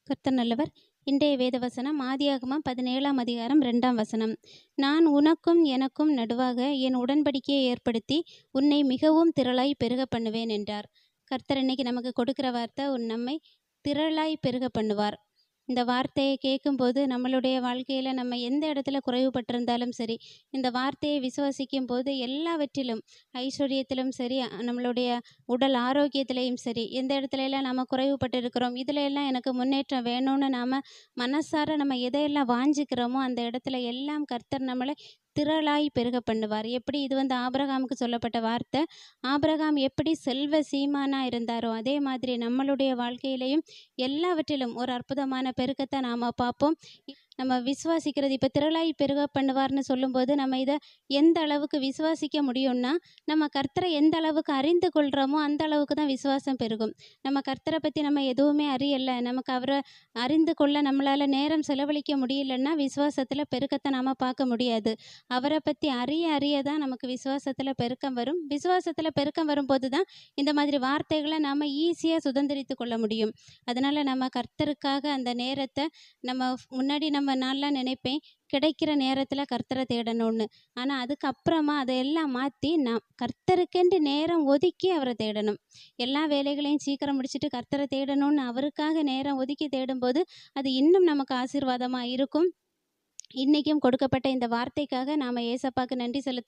கர்த்தர் நல்லவர். இன்றைய வேத வசனம் ஆதியாகமம் 17ஆம் அதிகாரம் 2ஆம் வசனம். நான் உனக்கும் எனக்கும் நடுவாக என் உடன்படிக்கையை ஏற்படுத்தி உன்னை மிகவும் திரளாய் பெருக பண்ணுவேன் என்றார். கர்த்தர் இன்னைக்கு நமக்கு கொடுக்கிற வார்த்தை, நம்மை திரளாய் பெருக பண்ணுவார். இந்த வார்த்தையை கேட்கும்போது நம்மளுடைய வாழ்க்கையில் நம்ம எந்த இடத்துல குறைவுபட்டிருந்தாலும் சரி, இந்த வார்த்தையை விசுவாசிக்கும் போது எல்லாவற்றிலும், ஐஸ்வர்யத்திலும் சரி, நம்மளுடைய உடல் ஆரோக்கியத்திலையும் சரி, எந்த இடத்துலலாம் நம்ம குறைவுபட்டு இருக்கிறோம், இதில் எல்லாம் எனக்கு முன்னேற்றம் வேணும்னு நாம் மனசார நம்ம எதையெல்லாம் வாஞ்சிக்கிறோமோ அந்த இடத்துல எல்லாம் கர்த்தர் நம்மளை திரளாய் பெருக பண்ணுவார். எப்படி இது ஆபிரகாமுக்கு சொல்லப்பட்ட வார்த்தை. ஆபிரகாம் எப்படி செல்வ சீமானா இருந்தாரோ அதே மாதிரி நம்மளுடைய வாழ்க்கையிலையும் எல்லாவற்றிலும் ஒரு அற்புதமான பெருக்கத்தை நாம் பார்ப்போம். நம்ம விசுவாசிக்கிறது, இப்போ திரளாய் பெருக பண்ணுவார்னு சொல்லும்போது நம்ம இதை எந்த அளவுக்கு விசுவாசிக்க முடியும்னா, நம்ம கர்த்தரை எந்த அளவுக்கு அறிந்து கொள்கிறோமோ அந்த அளவுக்கு தான் விசுவாசம் பெருகும். நம்ம கர்த்தரை பற்றி நம்ம எதுவுமே அறியலை, நமக்கு அவரை அறிந்து கொள்ள நம்மளால் நேரம் செலவழிக்க முடியலன்னா விசுவாசத்தில் பெருக்கத்தை நாம் பார்க்க முடியாது. அவரை பற்றி அறிய தான் நமக்கு விசுவாசத்தில் பெருக்கம் வரும். விசுவாசத்தில் பெருக்கம் வரும்போது தான் இந்த மாதிரி வார்த்தைகளை நாம் ஈஸியாக சுதந்திரித்து கொள்ள முடியும். அதனால் நம்ம கர்த்தருக்காக அந்த நேரத்தை முன்னாடி நம்ம நான்லாம் நினைப்பேன், கிடைக்கிற நேரத்தில் கர்த்தரை தேடணும்னு. ஆனால் அதுக்கப்புறமா அதையெல்லாம் மாற்றி நான் கர்த்தருக்கென்று நேரம் ஒதுக்கி அவரை தேடணும். எல்லா வேலைகளையும் சீக்கிரம் முடிச்சுட்டு கர்த்தரை தேடணும்னு அவருக்காக நேரம் ஒதுக்கி தேடும்போது அது இன்னும் நமக்கு ஆசீர்வாதமாக இருக்கும். இன்றைக்கும் கொடுக்கப்பட்ட இந்த வார்த்தைக்காக நாம் ஏசப்பாக்கு நன்றி செலுத்தலாம்.